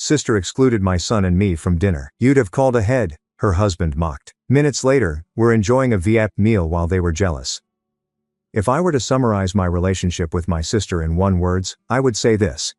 sister excluded my son and me from dinner. You'd have called ahead, her husband mocked. Minutes later, we're enjoying a VIP meal while they were jealous. If I were to summarize my relationship with my sister in one word, I would say this.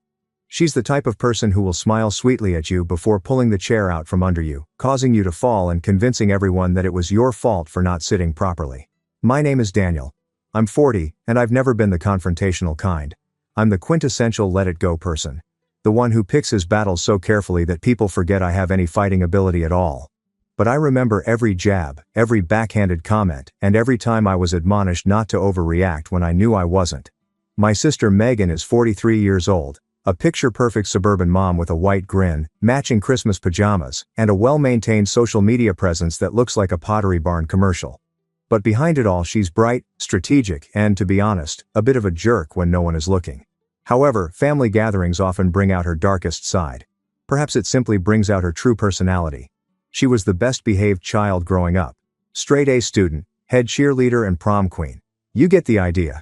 She's the type of person who will smile sweetly at you before pulling the chair out from under you, causing you to fall and convincing everyone that it was your fault for not sitting properly. My name is Daniel. I'm 40, and I've never been the confrontational kind. I'm the quintessential let-it-go person. The one who picks his battles so carefully that people forget I have any fighting ability at all. But I remember every jab, every backhanded comment, and every time I was admonished not to overreact when I knew I wasn't. My sister Megan is 43 years old, a picture-perfect suburban mom with a white grin, matching Christmas pajamas, and a well-maintained social media presence that looks like a Pottery Barn commercial. But behind it all, she's bright, strategic, and, to be honest, a bit of a jerk when no one is looking. However, family gatherings often bring out her darkest side. Perhaps it simply brings out her true personality. She was the best-behaved child growing up. Straight-A student, head cheerleader and prom queen. You get the idea.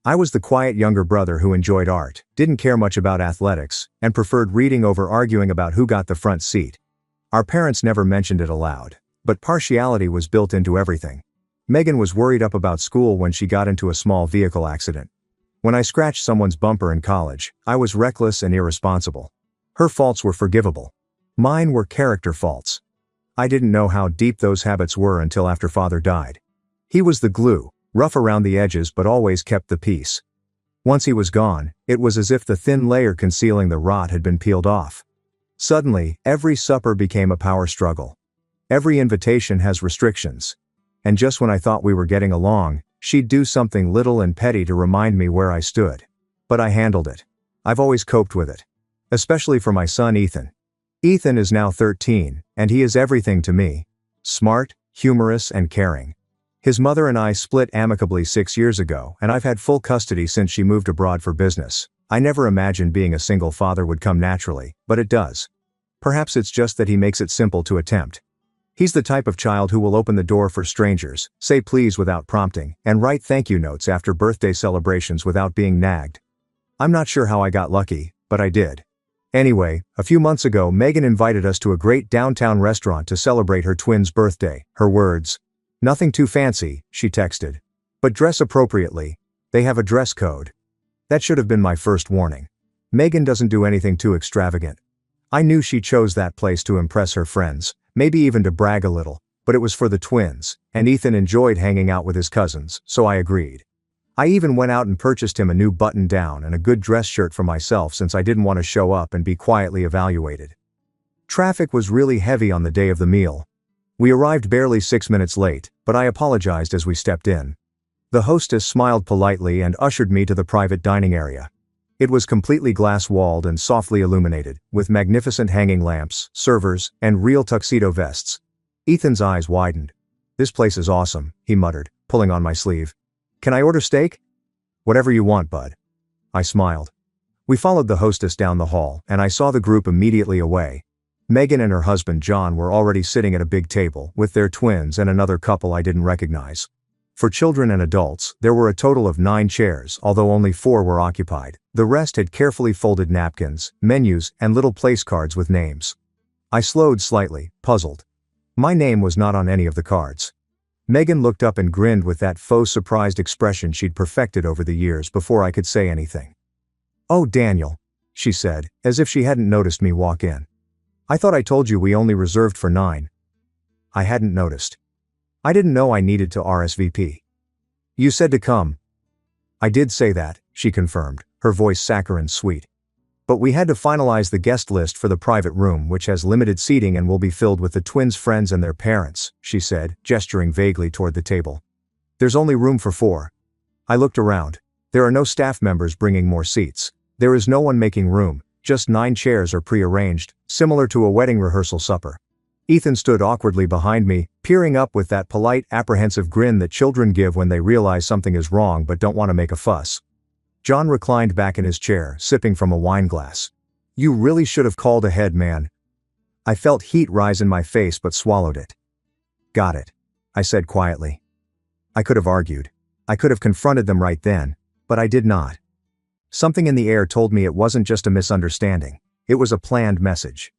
I was the quiet younger brother who enjoyed art, didn't care much about athletics, and preferred reading over arguing about who got the front seat. Our parents never mentioned it aloud, but partiality was built into everything. Megan was worried up about school when she got into a small vehicle accident. When I scratched someone's bumper in college, I was reckless and irresponsible. Her faults were forgivable. Mine were character faults. I didn't know how deep those habits were until after father died. He was the glue, rough around the edges but always kept the peace. Once he was gone, it was as if the thin layer concealing the rot had been peeled off. Suddenly, every supper became a power struggle. Every invitation has restrictions. And just when I thought we were getting along, she'd do something little and petty to remind me where I stood. But I handled it. I've always coped with it. Especially for my son Ethan. Ethan is now 13, and he is everything to me. Smart, humorous, and caring. His mother and I split amicably 6 years ago, and I've had full custody since she moved abroad for business. I never imagined being a single father would come naturally, but it does. Perhaps it's just that he makes it simple to attempt. He's the type of child who will open the door for strangers, say please without prompting, and write thank you notes after birthday celebrations without being nagged. I'm not sure how I got lucky, but I did. Anyway, a few months ago Megan invited us to a great downtown restaurant to celebrate her twin's birthday. Her words. Nothing too fancy, she texted. But dress appropriately. They have a dress code. That should have been my first warning. Megan doesn't do anything too extravagant. I knew she chose that place to impress her friends, maybe even to brag a little, but it was for the twins, and Ethan enjoyed hanging out with his cousins, so I agreed. I even went out and purchased him a new button-down and a good dress shirt for myself since I didn't want to show up and be quietly evaluated. Traffic was really heavy on the day of the meal. We arrived barely 6 minutes late, but I apologized as we stepped in. The hostess smiled politely and ushered me to the private dining area. It was completely glass-walled and softly illuminated, with magnificent hanging lamps, servers, and real tuxedo vests. Ethan's eyes widened. "This place is awesome," he muttered, pulling on my sleeve. "Can I order steak?" "Whatever you want, bud." I smiled. We followed the hostess down the hall, and I saw the group immediately away. Megan and her husband John were already sitting at a big table, with their twins and another couple I didn't recognize. For children and adults, there were a total of 9 chairs, although only 4 were occupied. The rest had carefully folded napkins, menus, and little place cards with names. I slowed slightly, puzzled. My name was not on any of the cards. Megan looked up and grinned with that faux surprised expression she'd perfected over the years before I could say anything. "Oh, Daniel," she said, as if she hadn't noticed me walk in. "I thought I told you we only reserved for 9. I hadn't noticed. I didn't know I needed to RSVP. "You said to come." "I did say that," she confirmed, her voice saccharine sweet. "But we had to finalize the guest list for the private room, which has limited seating and will be filled with the twins' friends and their parents," she said, gesturing vaguely toward the table. "There's only room for 4. I looked around. There are no staff members bringing more seats. There is no one making room, just 9 chairs are pre-arranged, similar to a wedding rehearsal supper. Ethan stood awkwardly behind me, peering up with that polite, apprehensive grin that children give when they realize something is wrong but don't want to make a fuss. John reclined back in his chair, sipping from a wine glass. "You really should have called ahead, man." I felt heat rise in my face but swallowed it. "Got it," I said quietly. I could have argued. I could have confronted them right then, but I did not. Something in the air told me it wasn't just a misunderstanding. It was a planned message.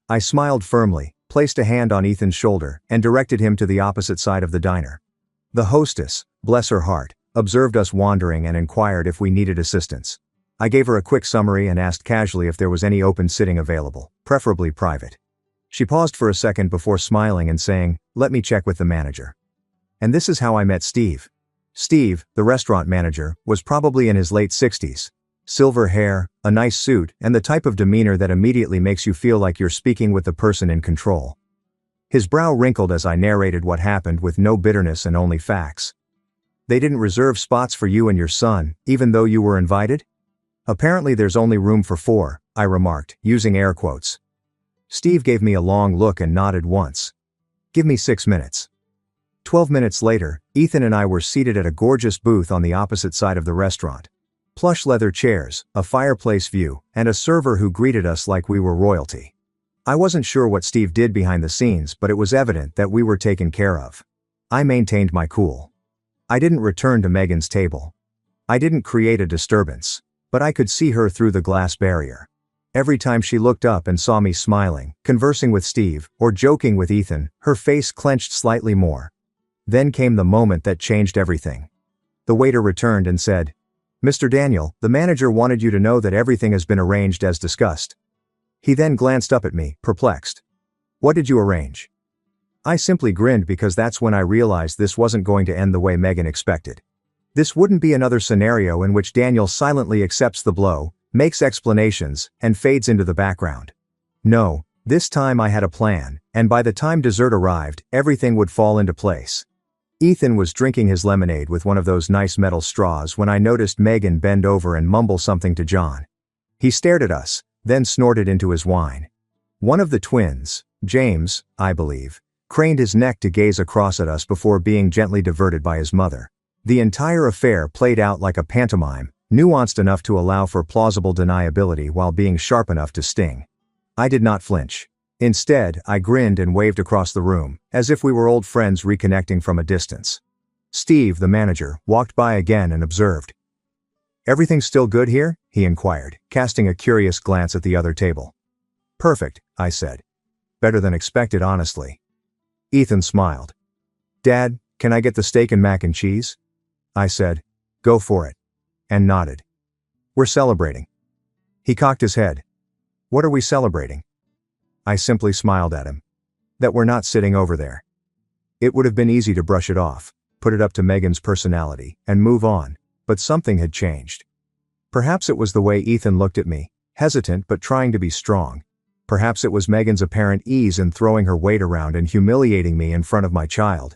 I smiled firmly, placed a hand on Ethan's shoulder, and directed him to the opposite side of the diner. The hostess, bless her heart, observed us wandering and inquired if we needed assistance. I gave her a quick summary and asked casually if there was any open sitting available, preferably private. She paused for a second before smiling and saying, "Let me check with the manager." And this is how I met Steve. Steve, the restaurant manager, was probably in his late 60s. Silver hair, a nice suit, and the type of demeanor that immediately makes you feel like you're speaking with the person in control. His brow wrinkled as I narrated what happened with no bitterness and only facts. "They didn't reserve spots for you and your son, even though you were invited?" "Apparently there's only room for 4, I remarked, using air quotes. Steve gave me a long look and nodded once. "Give me 6 minutes." 12 minutes later, Ethan and I were seated at a gorgeous booth on the opposite side of the restaurant. Plush leather chairs, a fireplace view, and a server who greeted us like we were royalty. I wasn't sure what Steve did behind the scenes, but it was evident that we were taken care of. I maintained my cool. I didn't return to Megan's table. I didn't create a disturbance, but I could see her through the glass barrier. Every time she looked up and saw me smiling, conversing with Steve, or joking with Ethan, her face clenched slightly more. Then came the moment that changed everything. The waiter returned and said, "Mr. Daniel, the manager wanted you to know that everything has been arranged as discussed." He then glanced up at me, perplexed. "What did you arrange?" I simply grinned because that's when I realized this wasn't going to end the way Megan expected. This wouldn't be another scenario in which Daniel silently accepts the blow, makes explanations, and fades into the background. No, this time I had a plan, and by the time dessert arrived, everything would fall into place. Ethan was drinking his lemonade with one of those nice metal straws when I noticed Megan bend over and mumble something to John. He stared at us, then snorted into his wine. One of the twins, James, I believe, craned his neck to gaze across at us before being gently diverted by his mother. The entire affair played out like a pantomime, nuanced enough to allow for plausible deniability while being sharp enough to sting. I did not flinch. Instead, I grinned and waved across the room, as if we were old friends reconnecting from a distance. Steve, the manager, walked by again and observed. "Everything still good here?" he inquired, casting a curious glance at the other table. "Perfect," I said. "Better than expected, honestly." Ethan smiled. "Dad, can I get the steak and mac and cheese?" I said, "Go for it," and nodded. "We're celebrating." He cocked his head. "What are we celebrating?" I simply smiled at him. "That we're not sitting over there." It would have been easy to brush it off, put it up to Megan's personality, and move on, but something had changed. Perhaps it was the way Ethan looked at me, hesitant but trying to be strong. Perhaps it was Megan's apparent ease in throwing her weight around and humiliating me in front of my child.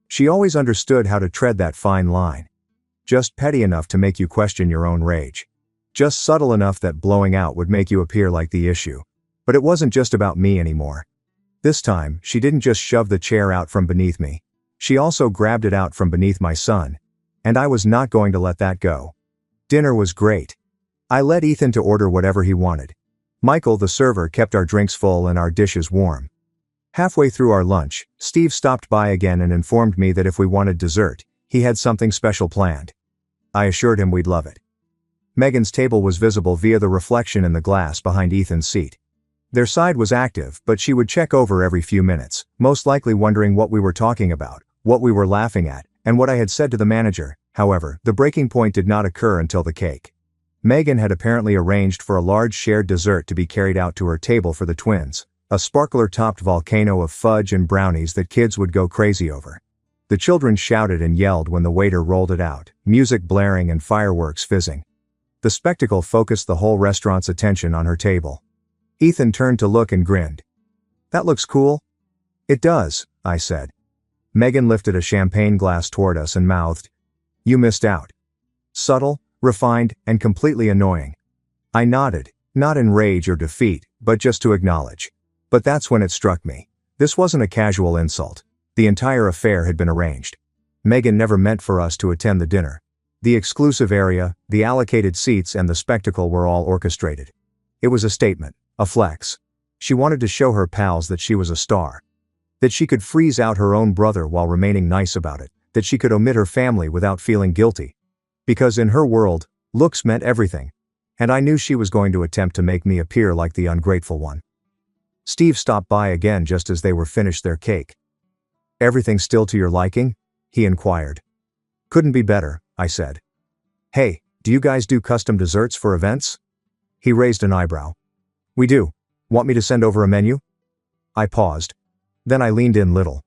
She always understood how to tread that fine line. Just petty enough to make you question your own rage. Just subtle enough that blowing out would make you appear like the issue. But it wasn't just about me anymore. This time, she didn't just shove the chair out from beneath me. She also grabbed it out from beneath my son. And I was not going to let that go. Dinner was great. I led Ethan to order whatever he wanted. Michael, the server, kept our drinks full and our dishes warm. Halfway through our lunch, Steve stopped by again and informed me that if we wanted dessert, he had something special planned. I assured him we'd love it. Megan's table was visible via the reflection in the glass behind Ethan's seat. Their side was active, but she would check over every few minutes, most likely wondering what we were talking about, what we were laughing at, and what I had said to the manager. However, the breaking point did not occur until the cake. Megan had apparently arranged for a large shared dessert to be carried out to her table for the twins, a sparkler-topped volcano of fudge and brownies that kids would go crazy over. The children shouted and yelled when the waiter rolled it out, music blaring and fireworks fizzing. The spectacle focused the whole restaurant's attention on her table. Ethan turned to look and grinned. "That looks cool." "It does," I said. Megan lifted a champagne glass toward us and mouthed, "You missed out." Subtle, refined, and completely annoying. I nodded, not in rage or defeat, but just to acknowledge. But that's when it struck me. This wasn't a casual insult. The entire affair had been arranged. Megan never meant for us to attend the dinner. The exclusive area, the allocated seats, and the spectacle were all orchestrated. It was a statement. A flex. She wanted to show her pals that she was a star. That she could freeze out her own brother while remaining nice about it. That she could omit her family without feeling guilty. Because in her world, looks meant everything. and I knew she was going to attempt to make me appear like the ungrateful one. Steve stopped by again just as they were finished their cake. "Everything still to your liking?" he inquired. "Couldn't be better," I said. "Hey, do you guys do custom desserts for events?" He raised an eyebrow. "We do. Want me to send over a menu?" I paused. Then I leaned in little.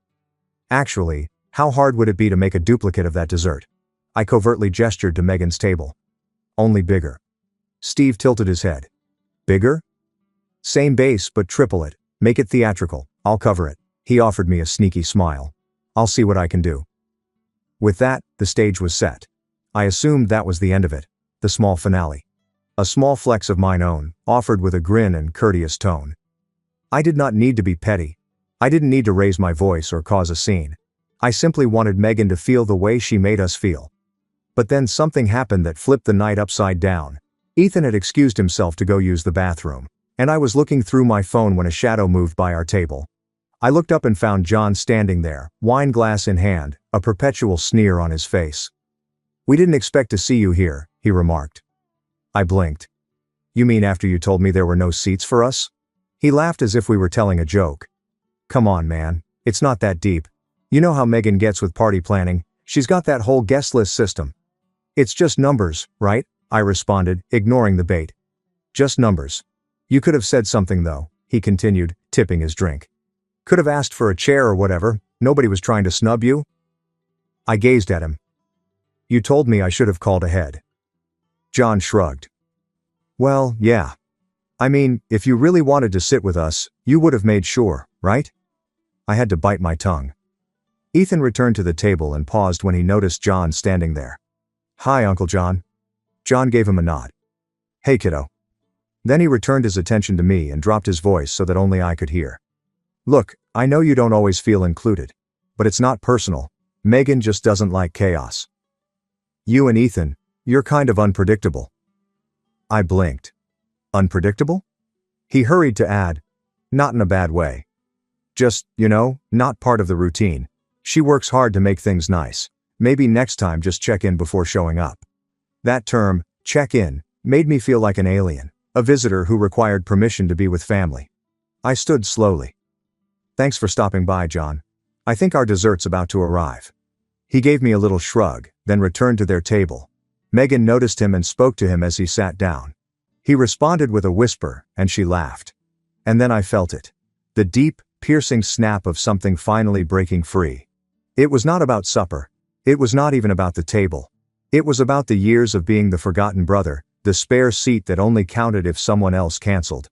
"Actually, how hard would it be to make a duplicate of that dessert?" I covertly gestured to Megan's table. "Only bigger." Steve tilted his head. "Bigger?" "Same base but triple it. Make it theatrical. I'll cover it." He offered me a sneaky smile. "I'll see what I can do." With that, the stage was set. I assumed that was the end of it, the small finale. A small flex of mine own, offered with a grin and courteous tone. I did not need to be petty. I didn't need to raise my voice or cause a scene. I simply wanted Megan to feel the way she made us feel. But then something happened that flipped the night upside down. Ethan had excused himself to go use the bathroom, and I was looking through my phone when a shadow moved by our table. I looked up and found John standing there, wine glass in hand, a perpetual sneer on his face. "We didn't expect to see you here," he remarked. I blinked. "You mean after you told me there were no seats for us?" He laughed as if we were telling a joke. "Come on, man. It's not that deep. You know how Megan gets with party planning. She's got that whole guest list system." "It's just numbers, right?" I responded, ignoring the bait. "Just numbers. You could have said something though," he continued, tipping his drink. "Could have asked for a chair or whatever. Nobody was trying to snub you." I gazed at him. "You told me I should have called ahead." John shrugged. "Well, yeah. I mean, if you really wanted to sit with us, you would have made sure, right?" I had to bite my tongue. Ethan returned to the table and paused when he noticed John standing there. "Hi, Uncle John." John gave him a nod. "Hey, kiddo." Then he returned his attention to me and dropped his voice so that only I could hear. "Look, I know you don't always feel included. But it's not personal. Megan just doesn't like chaos. You and Ethan, you're kind of unpredictable." I blinked. "Unpredictable?" He hurried to add, "Not in a bad way. Just, not part of the routine. She works hard to make things nice. Maybe next time just check in before showing up." That term, check in, made me feel like an alien, a visitor who required permission to be with family. I stood slowly. "Thanks for stopping by, John. I think our dessert's about to arrive." He gave me a little shrug, then returned to their table. Megan noticed him and spoke to him as he sat down. He responded with a whisper, and she laughed. And then I felt it. The deep, piercing snap of something finally breaking free. It was not about supper. It was not even about the table. It was about the years of being the forgotten brother, the spare seat that only counted if someone else canceled.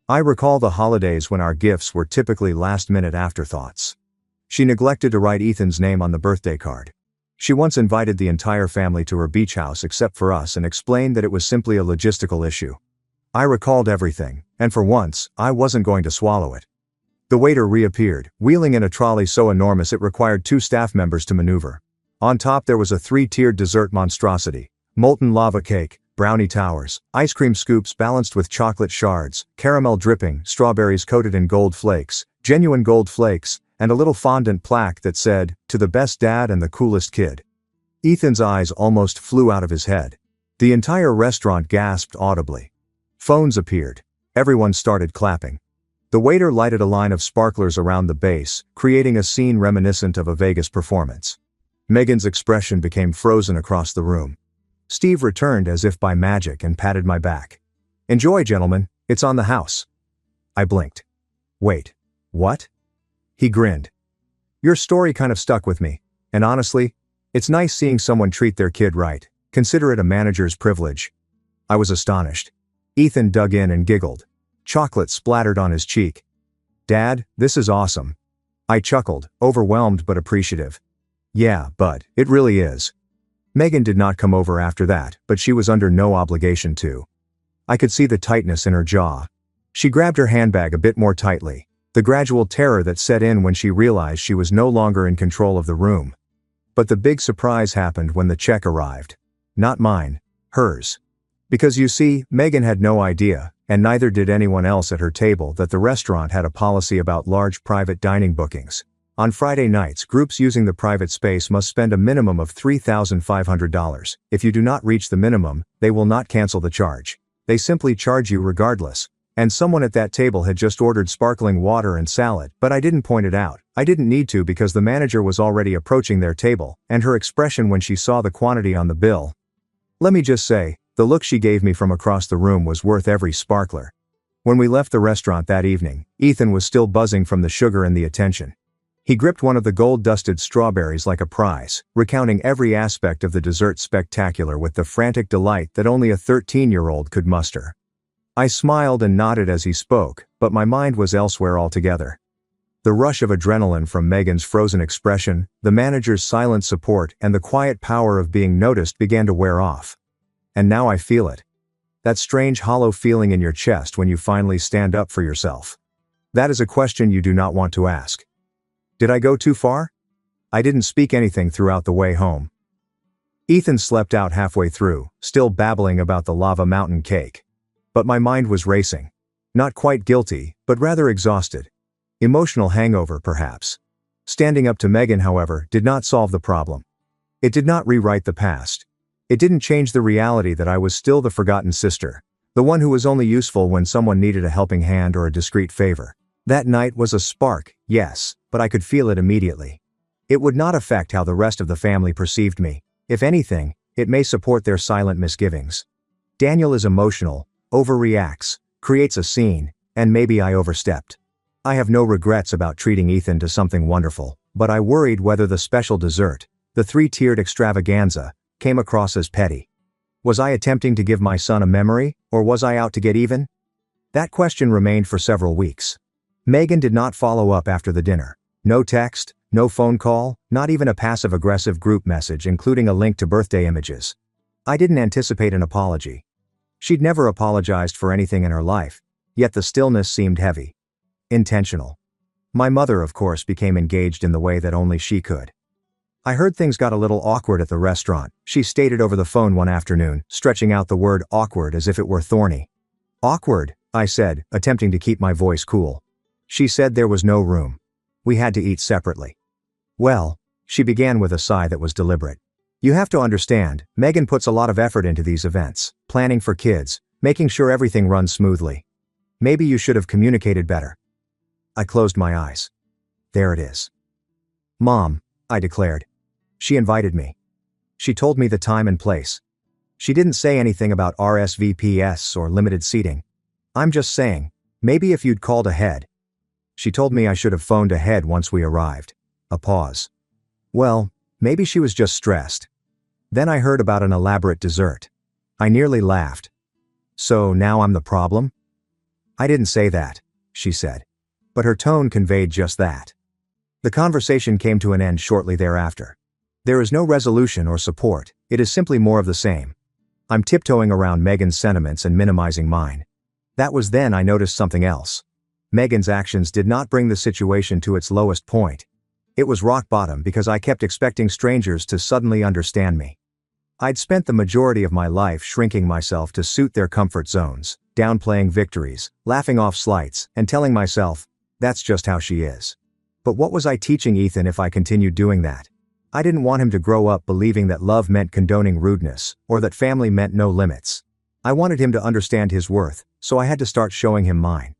I recall the holidays when our gifts were typically last-minute afterthoughts. She neglected to write Ethan's name on the birthday card. She once invited the entire family to her beach house except for us and explained that it was simply a logistical issue. I recalled everything, and for once, I wasn't going to swallow it. The waiter reappeared, wheeling in a trolley so enormous it required 2 staff members to maneuver. On top there was a 3-tiered dessert monstrosity: molten lava cake, brownie towers, ice cream scoops balanced with chocolate shards, caramel dripping, strawberries coated in gold flakes, genuine gold flakes, and a little fondant plaque that said, "To the best dad and the coolest kid." Ethan's eyes almost flew out of his head. The entire restaurant gasped audibly. Phones appeared. Everyone started clapping. The waiter lighted a line of sparklers around the base, creating a scene reminiscent of a Vegas performance. Megan's expression became frozen across the room. Steve returned as if by magic and patted my back. "Enjoy, gentlemen, it's on the house." I blinked. "Wait, what?" He grinned. "Your story kind of stuck with me, and honestly, it's nice seeing someone treat their kid right. Consider it a manager's privilege." I was astonished. Ethan dug in and giggled. Chocolate splattered on his cheek. "Dad, this is awesome." I chuckled, overwhelmed but appreciative. "Yeah, bud, it really is." Megan did not come over after that, but she was under no obligation to. I could see the tightness in her jaw. She grabbed her handbag a bit more tightly, the gradual terror that set in when she realized she was no longer in control of the room. But the big surprise happened when the check arrived. Not mine, hers. Because you see, Megan had no idea, and neither did anyone else at her table, that the restaurant had a policy about large private dining bookings. On Friday nights, groups using the private space must spend a minimum of $3,500. If you do not reach the minimum, they will not cancel the charge. They simply charge you regardless. And someone at that table had just ordered sparkling water and salad, but I didn't point it out. I didn't need to because the manager was already approaching their table, and her expression when she saw the quantity on the bill. Let me just say, the look she gave me from across the room was worth every sparkler. When we left the restaurant that evening, Ethan was still buzzing from the sugar and the attention. He gripped one of the gold-dusted strawberries like a prize, recounting every aspect of the dessert spectacular with the frantic delight that only a 13-year-old could muster. I smiled and nodded as he spoke, but my mind was elsewhere altogether. The rush of adrenaline from Megan's frozen expression, the manager's silent support, and the quiet power of being noticed began to wear off. And now I feel it. That strange hollow feeling in your chest when you finally stand up for yourself. That is a question you do not want to ask. Did I go too far? I didn't speak anything throughout the way home. Ethan slept out halfway through, still babbling about the lava mountain cake. But my mind was racing. Not quite guilty, but rather exhausted. Emotional hangover, perhaps. Standing up to Megan, however, did not solve the problem. It did not rewrite the past. It didn't change the reality that I was still the forgotten sister, the one who was only useful when someone needed a helping hand or a discreet favor. That night was a spark, yes, but I could feel it immediately. It would not affect how the rest of the family perceived me. If anything, it may support their silent misgivings. Daniel is emotional, overreacts, creates a scene, and maybe I overstepped. I have no regrets about treating Ethan to something wonderful, but I worried whether the special dessert, the 3-tiered extravaganza, came across as petty. Was I attempting to give my son a memory, or was I out to get even? That question remained for several weeks. Megan did not follow up after the dinner. No text, no phone call, not even a passive-aggressive group message including a link to birthday images. I didn't anticipate an apology. She'd never apologized for anything in her life, yet the stillness seemed heavy. Intentional. My mother, of course, became engaged in the way that only she could. I heard things got a little awkward at the restaurant, she stated over the phone one afternoon, stretching out the word awkward as if it were thorny. Awkward, I said, attempting to keep my voice cool. She said there was no room. We had to eat separately. Well, she began with a sigh that was deliberate. You have to understand, Megan puts a lot of effort into these events, planning for kids, making sure everything runs smoothly. Maybe you should have communicated better. I closed my eyes. There it is. Mom, I declared. She invited me. She told me the time and place. She didn't say anything about RSVPs or limited seating. I'm just saying, maybe if you'd called ahead. She told me I should have phoned ahead once we arrived. A pause. Well, maybe she was just stressed. Then I heard about an elaborate dessert. I nearly laughed. So now I'm the problem? I didn't say that, she said. But her tone conveyed just that. The conversation came to an end shortly thereafter. There is no resolution or support, it is simply more of the same. I'm tiptoeing around Megan's sentiments and minimizing mine. That was then I noticed something else. Megan's actions did not bring the situation to its lowest point. It was rock bottom because I kept expecting strangers to suddenly understand me. I'd spent the majority of my life shrinking myself to suit their comfort zones, downplaying victories, laughing off slights, and telling myself, that's just how she is. But what was I teaching Ethan if I continued doing that? I didn't want him to grow up believing that love meant condoning rudeness, or that family meant no limits. I wanted him to understand his worth, so I had to start showing him mine.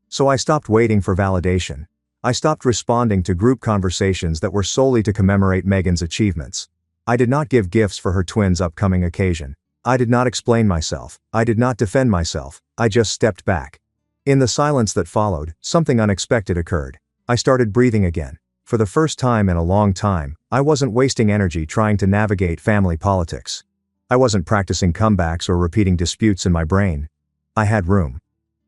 So I stopped waiting for validation. I stopped responding to group conversations that were solely to commemorate Megan's achievements. I did not give gifts for her twins' upcoming occasion. I did not explain myself. I did not defend myself. I just stepped back. In the silence that followed, something unexpected occurred. I started breathing again. For the first time in a long time, I wasn't wasting energy trying to navigate family politics. I wasn't practicing comebacks or repeating disputes in my brain. I had room.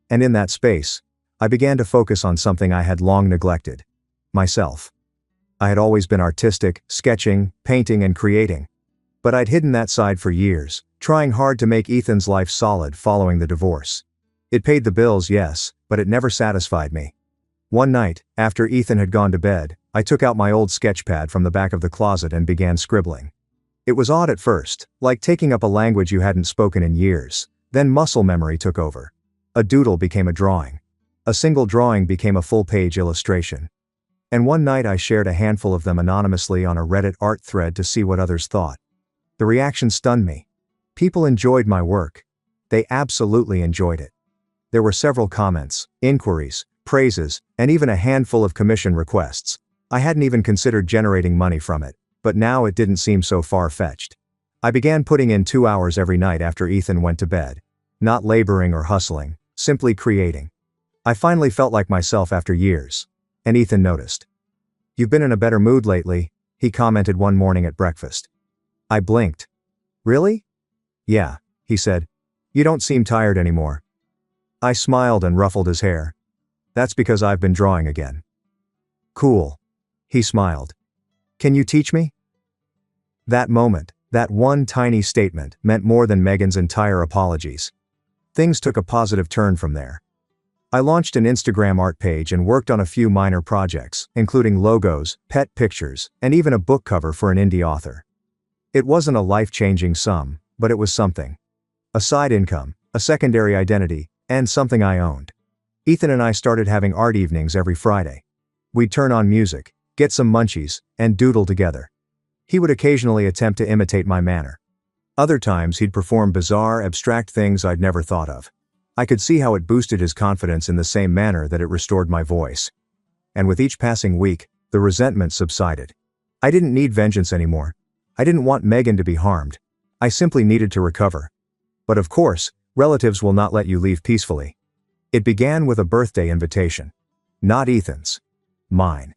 And in that space, I began to focus on something I had long neglected. Myself. I had always been artistic, sketching, painting, and creating. But I'd hidden that side for years, trying hard to make Ethan's life solid following the divorce. It paid the bills, yes, but it never satisfied me. One night, after Ethan had gone to bed, I took out my old sketch pad from the back of the closet and began scribbling. It was odd at first, like taking up a language you hadn't spoken in years. Then muscle memory took over. A doodle became a drawing. A single drawing became a full-page illustration. And one night I shared a handful of them anonymously on a Reddit art thread to see what others thought. The reaction stunned me. People enjoyed my work. They absolutely enjoyed it. There were several comments, inquiries, praises, and even a handful of commission requests. I hadn't even considered generating money from it, but now it didn't seem so far-fetched. I began putting in 2 hours every night after Ethan went to bed. Not laboring or hustling, simply creating. I finally felt like myself after years. And Ethan noticed. "You've been in a better mood lately," he commented one morning at breakfast. I blinked. "Really?" "Yeah," he said. "You don't seem tired anymore." I smiled and ruffled his hair. "That's because I've been drawing again." "Cool." He smiled. "Can you teach me?" That moment, that one tiny statement, meant more than Megan's entire apologies. Things took a positive turn from there. I launched an Instagram art page and worked on a few minor projects, including logos, pet pictures, and even a book cover for an indie author. It wasn't a life-changing sum, but it was something. A side income, a secondary identity, and something I owned. Ethan and I started having art evenings every Friday. We'd turn on music, get some munchies, and doodle together. He would occasionally attempt to imitate my manner. Other times he'd perform bizarre, abstract things I'd never thought of. I could see how it boosted his confidence in the same manner that it restored my voice. And with each passing week, the resentment subsided. I didn't need vengeance anymore. I didn't want Megan to be harmed. I simply needed to recover. But of course, relatives will not let you leave peacefully. It began with a birthday invitation. Not Ethan's. Mine.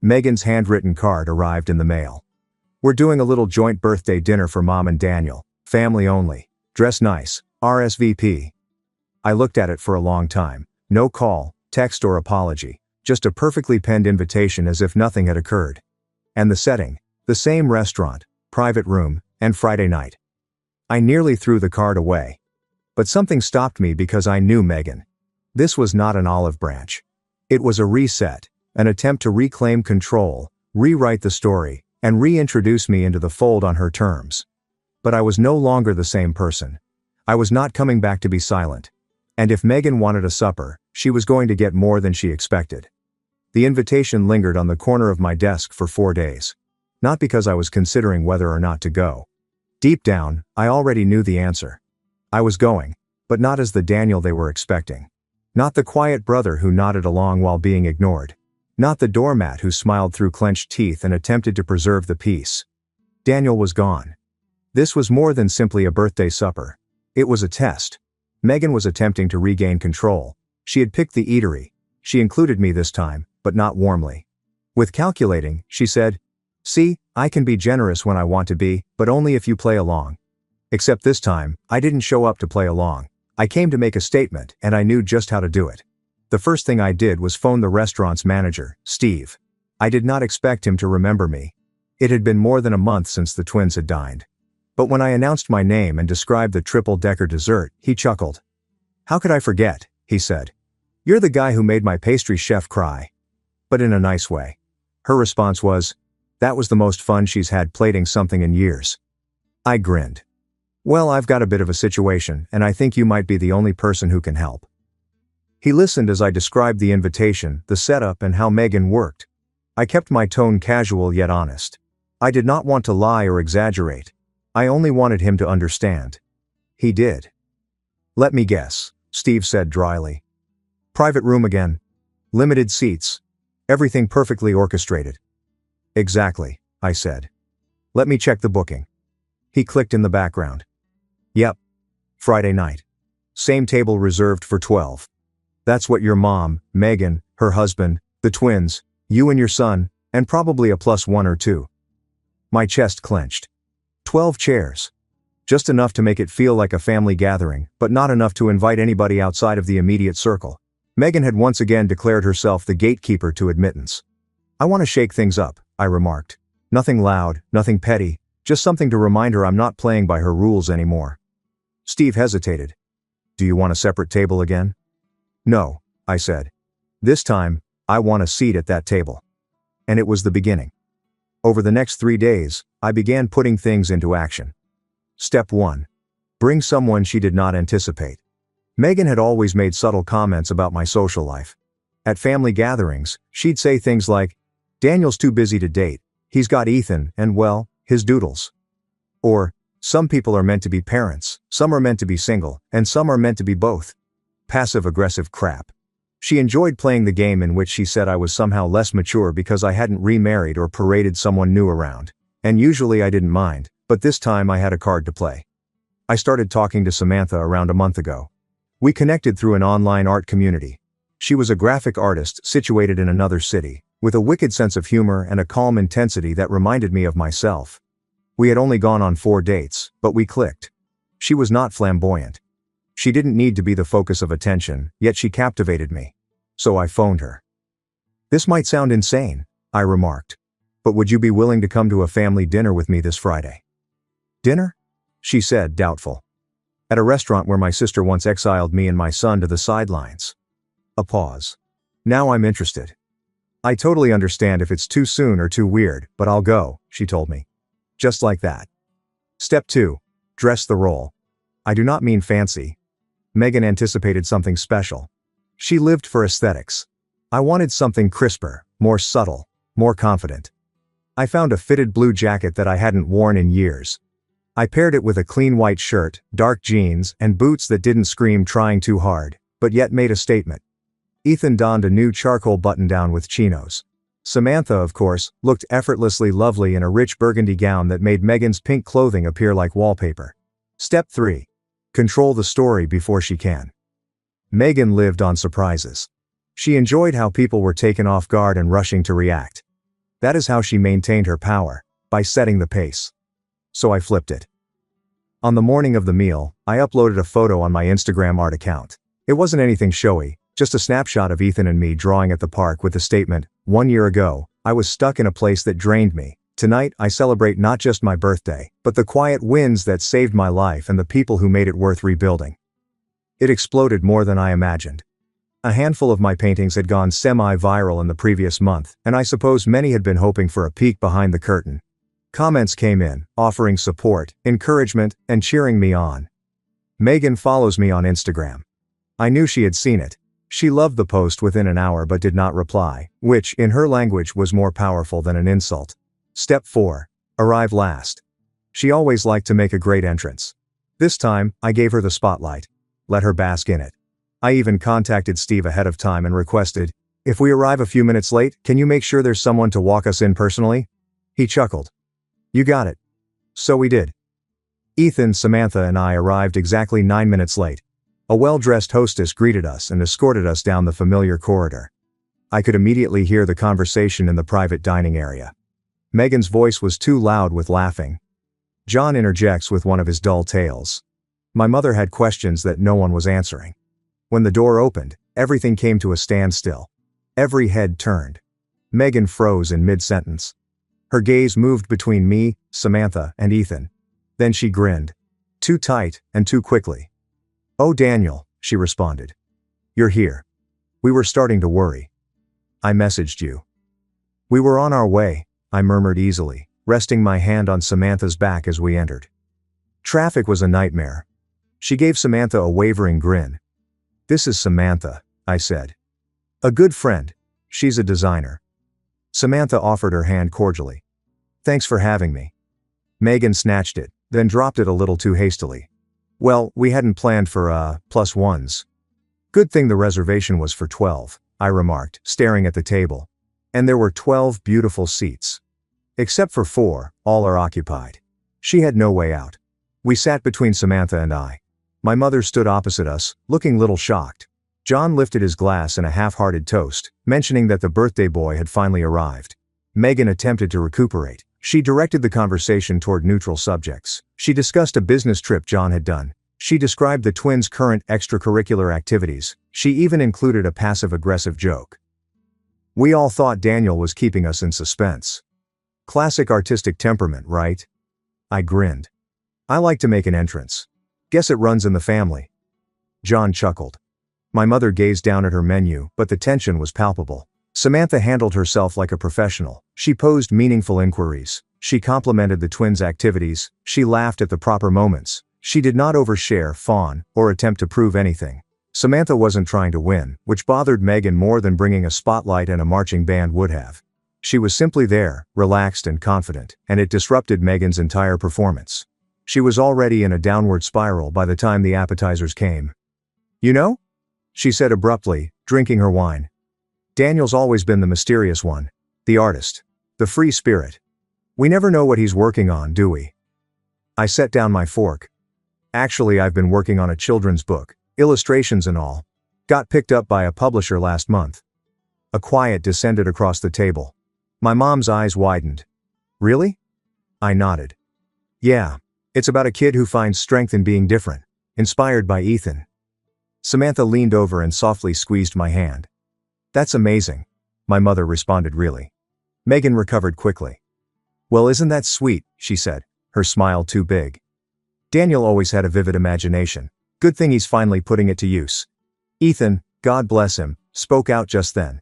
Megan's handwritten card arrived in the mail. "We're doing a little joint birthday dinner for Mom and Daniel. Family only. Dress nice. RSVP." I looked at it for a long time. No call, text or apology. Just a perfectly penned invitation as if nothing had occurred. And the setting. The same restaurant, private room, and Friday night. I nearly threw the card away. But something stopped me because I knew Megan. This was not an olive branch. It was a reset, an attempt to reclaim control, rewrite the story, and reintroduce me into the fold on her terms. But I was no longer the same person. I was not coming back to be silent. And if Megan wanted a supper, she was going to get more than she expected. The invitation lingered on the corner of my desk for 4 days. Not because I was considering whether or not to go. Deep down, I already knew the answer. I was going, but not as the Daniel they were expecting. Not the quiet brother who nodded along while being ignored. Not the doormat who smiled through clenched teeth and attempted to preserve the peace. Daniel was gone. This was more than simply a birthday supper. It was a test. Megan was attempting to regain control. She had picked the eatery. She included me this time, but not warmly. With calculating, she said, "See, I can be generous when I want to be, but only if you play along." Except this time, I didn't show up to play along. I came to make a statement, and I knew just how to do it. The first thing I did was phone the restaurant's manager, Steve. I did not expect him to remember me. It had been more than a month since the twins had dined. But when I announced my name and described the triple-decker dessert, he chuckled. "How could I forget?" he said. "You're the guy who made my pastry chef cry." But in a nice way. Her response was, "That was the most fun she's had plating something in years." I grinned. "Well, I've got a bit of a situation, and I think you might be the only person who can help." He listened as I described the invitation, the setup, and how Megan worked. I kept my tone casual yet honest. I did not want to lie or exaggerate. I only wanted him to understand. He did. "Let me guess," Steve said dryly. "Private room again. Limited seats. Everything perfectly orchestrated." "Exactly," I said. "Let me check the booking." He clicked in the background. "Yep. Friday night. Same table reserved for 12. That's what your mom, Megan, her husband, the twins, you and your son, and probably a +1 or 2. My chest clenched. 12 chairs. Just enough to make it feel like a family gathering, but not enough to invite anybody outside of the immediate circle. Megan had once again declared herself the gatekeeper to admittance. "I want to shake things up," I remarked. "Nothing loud, nothing petty, just something to remind her I'm not playing by her rules anymore." Steve hesitated. "Do you want a separate table again?" "No," I said. "This time, I want a seat at that table." And it was the beginning. Over the next 3 days, I began putting things into action. Step 1. Bring someone she did not anticipate. Megan had always made subtle comments about my social life. At family gatherings, she'd say things like, "Daniel's too busy to date, he's got Ethan and, well, his doodles." Or, Some people are meant to be parents, some are meant to be single, and some are meant to be both. Passive-aggressive crap. She enjoyed playing the game in which she said I was somehow less mature because I hadn't remarried or paraded someone new around. And usually I didn't mind, but this time I had a card to play. I started talking to Samantha around a month ago. We connected through an online art community. She was a graphic artist situated in another city, with a wicked sense of humor and a calm intensity that reminded me of myself. We had only gone on 4 dates, but we clicked. She was not flamboyant. She didn't need to be the focus of attention, yet she captivated me. So I phoned her. "This might sound insane," I remarked. "But would you be willing to come to a family dinner with me this Friday?" "Dinner?" she said, doubtful. "At a restaurant where my sister once exiled me and my son to the sidelines." A pause. "Now I'm interested." "I totally understand if it's too soon or too weird, but I'll go," she told me. Just like that. Step 2. Dress the role. I do not mean fancy. Megan anticipated something special. She lived for aesthetics. I wanted something crisper, more subtle, more confident. I found a fitted blue jacket that I hadn't worn in years. I paired it with a clean white shirt, dark jeans, and boots that didn't scream trying too hard, but yet made a statement. Ethan donned a new charcoal button-down with chinos. Samantha, of course, looked effortlessly lovely in a rich burgundy gown that made Megan's pink clothing appear like wallpaper. Step 3. Control the story before she can. Megan lived on surprises. She enjoyed how people were taken off guard and rushing to react. That is how she maintained her power, by setting the pace. So I flipped it. On the morning of the meal, I uploaded a photo on my Instagram art account. It wasn't anything showy, just a snapshot of Ethan and me drawing at the park with the statement, "1 year ago, I was stuck in a place that drained me. Tonight, I celebrate not just my birthday, but the quiet wins that saved my life and the people who made it worth rebuilding." It exploded more than I imagined. A handful of my paintings had gone semi-viral in the previous month, and I suppose many had been hoping for a peek behind the curtain. Comments came in, offering support, encouragement, and cheering me on. Megan follows me on Instagram. I knew she had seen it. She loved the post within an hour but did not reply, which, in her language, was more powerful than an insult. Step 4. Arrive last. She always liked to make a great entrance. This time, I gave her the spotlight. Let her bask in it. I even contacted Steve ahead of time and requested, "If we arrive a few minutes late, can you make sure there's someone to walk us in personally?" He chuckled. "You got it." So we did. Ethan, Samantha, and I arrived exactly 9 minutes late. A well-dressed hostess greeted us and escorted us down the familiar corridor. I could immediately hear the conversation in the private dining area. Megan's voice was too loud with laughing. John interjects with one of his dull tales. My mother had questions that no one was answering. When the door opened, everything came to a standstill. Every head turned. Megan froze in mid-sentence. Her gaze moved between me, Samantha, and Ethan. Then she grinned. Too tight, and too quickly. "Oh, Daniel," she responded. "You're here. We were starting to worry. I messaged you." "We were on our way," I murmured easily, resting my hand on Samantha's back as we entered. Traffic was a nightmare. She gave Samantha a wavering grin. "This is Samantha," I said. "A good friend. She's a designer." Samantha offered her hand cordially. "Thanks for having me." Megan snatched it, then dropped it a little too hastily. "Well, we hadn't planned for, plus ones." "Good thing the reservation was for 12, I remarked, staring at the table. And there were 12 beautiful seats. Except for 4, all are occupied. She had no way out. We sat between Samantha and I. My mother stood opposite us, looking little shocked. John lifted his glass in a half-hearted toast, mentioning that the birthday boy had finally arrived. Megan attempted to recuperate. She directed the conversation toward neutral subjects. She discussed a business trip John had done. She described the twins' current extracurricular activities. She even included a passive-aggressive joke. We all thought Daniel was keeping us in suspense. Classic artistic temperament, right? I grinned. I like to make an entrance. Guess it runs in the family. John chuckled. My mother gazed down at her menu, but the tension was palpable. Samantha handled herself like a professional. She posed meaningful inquiries. She complimented the twins' activities. She laughed at the proper moments. She did not overshare, fawn, or attempt to prove anything. Samantha wasn't trying to win, which bothered Megan more than bringing a spotlight and a marching band would have. She was simply there, relaxed and confident, and it disrupted Megan's entire performance. She was already in a downward spiral by the time the appetizers came. "You know?" she said abruptly, drinking her wine. "Daniel's always been the mysterious one. The artist. The free spirit. We never know what he's working on, do we?" I set down my fork. "Actually, I've been working on a children's book, illustrations and all. Got picked up by a publisher last month." A quiet descended across the table. My mom's eyes widened. "Really?" I nodded. "Yeah. It's about a kid who finds strength in being different, inspired by Ethan." Samantha leaned over and softly squeezed my hand. "That's amazing," my mother responded really. Megan recovered quickly. "Well, isn't that sweet," she said, her smile too big. "Daniel always had a vivid imagination. Good thing he's finally putting it to use." Ethan, God bless him, spoke out just then.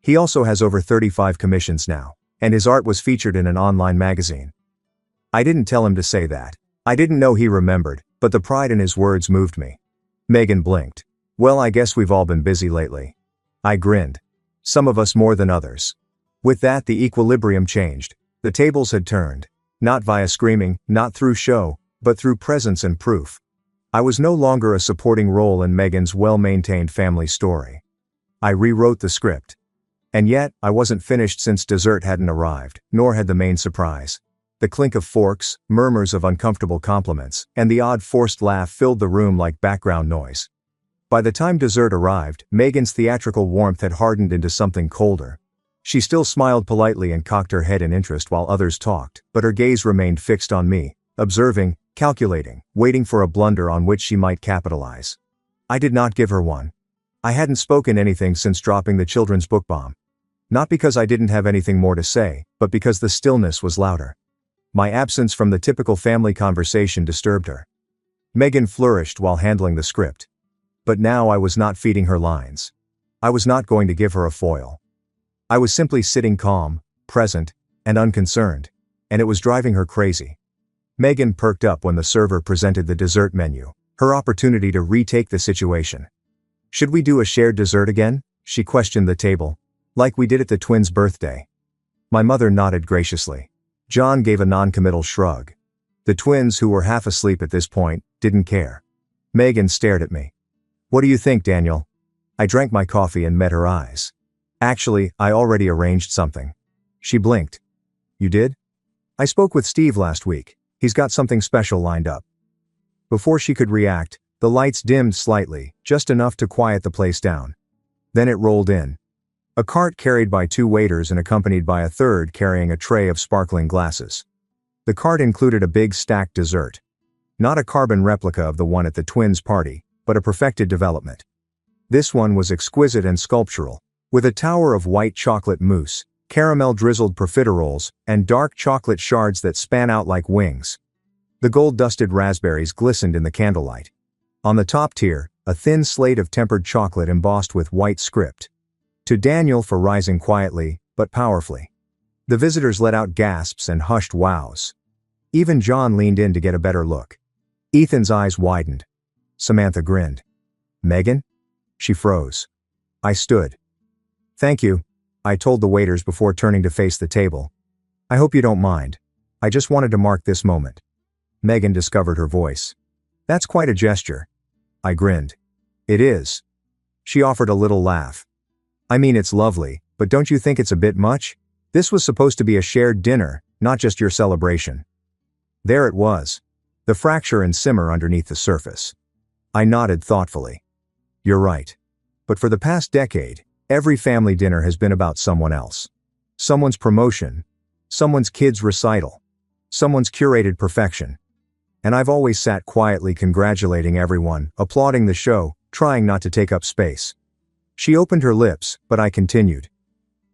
He also has over 35 commissions now, and his art was featured in an online magazine. I didn't tell him to say that. I didn't know he remembered, but the pride in his words moved me. Megan blinked. "Well, I guess we've all been busy lately." I grinned. Some of us more than others. With that, the equilibrium changed. The tables had turned. Not via screaming, not through show, but through presence and proof. I was no longer a supporting role in Megan's well-maintained family story. I rewrote the script. And yet, I wasn't finished since dessert hadn't arrived, nor had the main surprise. The clink of forks, murmurs of uncomfortable compliments, and the odd forced laugh filled the room like background noise. By the time dessert arrived, Megan's theatrical warmth had hardened into something colder. She still smiled politely and cocked her head in interest while others talked, but her gaze remained fixed on me, observing, calculating, waiting for a blunder on which she might capitalize. I did not give her one. I hadn't spoken anything since dropping the children's book bomb. Not because I didn't have anything more to say, but because the stillness was louder. My absence from the typical family conversation disturbed her. Megan flourished while handling the script. But now I was not feeding her lines. I was not going to give her a foil. I was simply sitting calm, present, and unconcerned, and it was driving her crazy. Megan perked up when the server presented the dessert menu, her opportunity to retake the situation. "Should we do a shared dessert again?" she questioned the table. "Like we did at the twins' birthday." My mother nodded graciously. John gave a non-committal shrug. The twins, who were half asleep at this point, didn't care. Megan stared at me. "What do you think, Daniel?" I drank my coffee and met her eyes. "Actually, I already arranged something." She blinked. "You did?" "I spoke with Steve last week. He's got something special lined up." Before she could react, the lights dimmed slightly, just enough to quiet the place down. Then it rolled in. A cart carried by 2 waiters and accompanied by a third carrying a tray of sparkling glasses. The cart included a big stacked dessert. Not a carbon replica of the one at the twins' party, but a perfected development. This one was exquisite and sculptural, with a tower of white chocolate mousse, caramel-drizzled profiteroles, and dark chocolate shards that span out like wings. The gold-dusted raspberries glistened in the candlelight. On the top tier, a thin slate of tempered chocolate embossed with white script. "To Daniel for rising quietly, but powerfully." The visitors let out gasps and hushed wows. Even John leaned in to get a better look. Ethan's eyes widened. Samantha grinned. "Megan?" She froze. I stood. "Thank you," I told the waiters before turning to face the table. "I hope you don't mind. I just wanted to mark this moment." Megan discovered her voice. "That's quite a gesture." I grinned. "It is." She offered a little laugh. "I mean, it's lovely, but don't you think it's a bit much? This was supposed to be a shared dinner, not just your celebration." There it was. The fracture and simmer underneath the surface. I nodded thoughtfully. "You're right. But for the past decade, every family dinner has been about someone else. Someone's promotion. Someone's kid's recital. Someone's curated perfection. And I've always sat quietly congratulating everyone, applauding the show, trying not to take up space." She opened her lips, but I continued.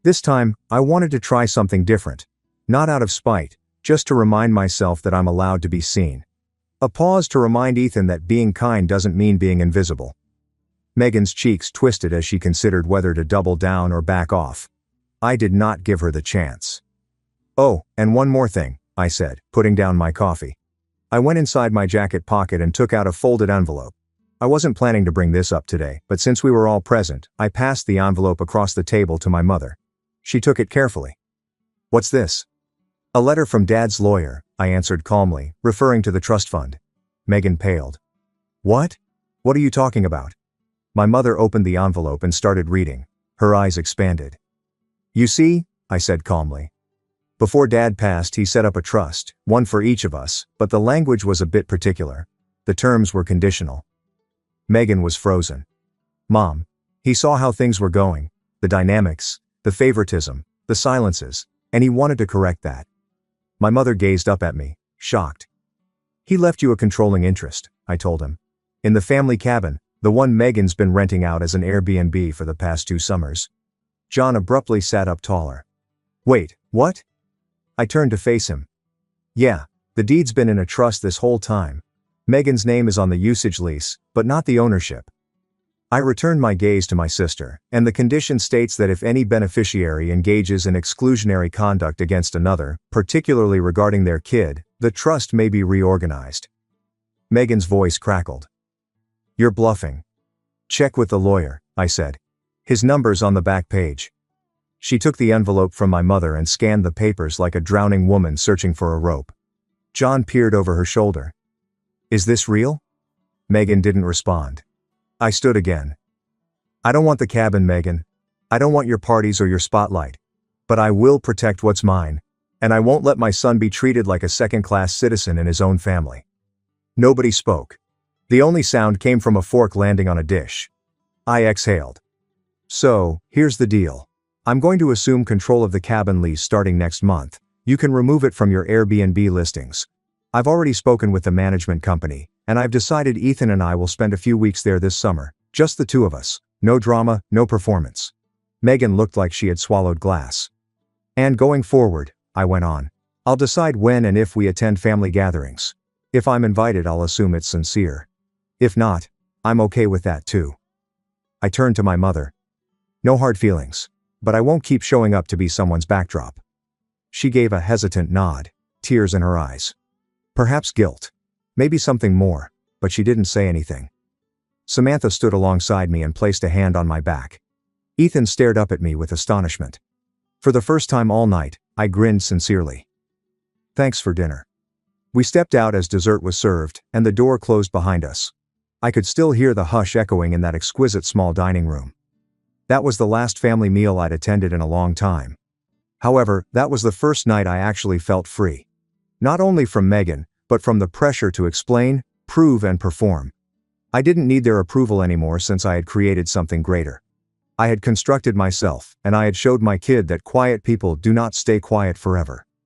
"This time, I wanted to try something different. Not out of spite, just to remind myself that I'm allowed to be seen. A pause to remind Ethan that being kind doesn't mean being invisible." Megan's cheeks twisted as she considered whether to double down or back off. I did not give her the chance. "Oh, and one more thing," I said, putting down my coffee. I went inside my jacket pocket and took out a folded envelope. I wasn't planning to bring this up today, but since we were all present, I passed the envelope across the table to my mother. She took it carefully. "What's this?" A letter from Dad's lawyer, I answered calmly, referring to the trust fund. Megan paled. What? What are you talking about? My mother opened the envelope and started reading. Her eyes expanded. You see, I said calmly. Before Dad passed, he set up a trust, one for each of us, but the language was a bit particular. The terms were conditional. Megan was frozen. Mom, he saw how things were going, the dynamics, the favoritism, the silences, and he wanted to correct that. My mother gazed up at me, shocked. He left you a controlling interest, I told him. In the family cabin, the one Megan's been renting out as an Airbnb for the past 2 summers. John abruptly sat up taller. Wait, what? I turned to face him. Yeah, the deed's been in a trust this whole time. Megan's name is on the usage lease, but not the ownership. I returned my gaze to my sister, and the condition states that if any beneficiary engages in exclusionary conduct against another, particularly regarding their kid, the trust may be reorganized. Megan's voice crackled. You're bluffing. Check with the lawyer, I said. His number's on the back page. She took the envelope from my mother and scanned the papers like a drowning woman searching for a rope. John peered over her shoulder. Is this real? Megan didn't respond. I stood again. I don't want the cabin, Megan. I don't want your parties or your spotlight. But I will protect what's mine. And I won't let my son be treated like a second-class citizen in his own family. Nobody spoke. The only sound came from a fork landing on a dish. I exhaled. So, here's the deal. I'm going to assume control of the cabin lease starting next month. You can remove it from your Airbnb listings. I've already spoken with the management company, and I've decided Ethan and I will spend a few weeks there this summer, just the 2 of us. No drama, no performance. Megan looked like she had swallowed glass. And going forward, I went on, I'll decide when and if we attend family gatherings. If I'm invited, I'll assume it's sincere. If not, I'm okay with that too. I turned to my mother. No hard feelings, but I won't keep showing up to be someone's backdrop. She gave a hesitant nod, tears in her eyes. Perhaps guilt. Maybe something more, but she didn't say anything. Samantha stood alongside me and placed a hand on my back. Ethan stared up at me with astonishment. For the first time all night, I grinned sincerely. Thanks for dinner. We stepped out as dessert was served, and the door closed behind us. I could still hear the hush echoing in that exquisite small dining room. That was the last family meal I'd attended in a long time. However, that was the first night I actually felt free. Not only from Megan, but from the pressure to explain, prove and perform. I didn't need their approval anymore since I had created something greater. I had constructed myself, and I had showed my kid that quiet people do not stay quiet forever.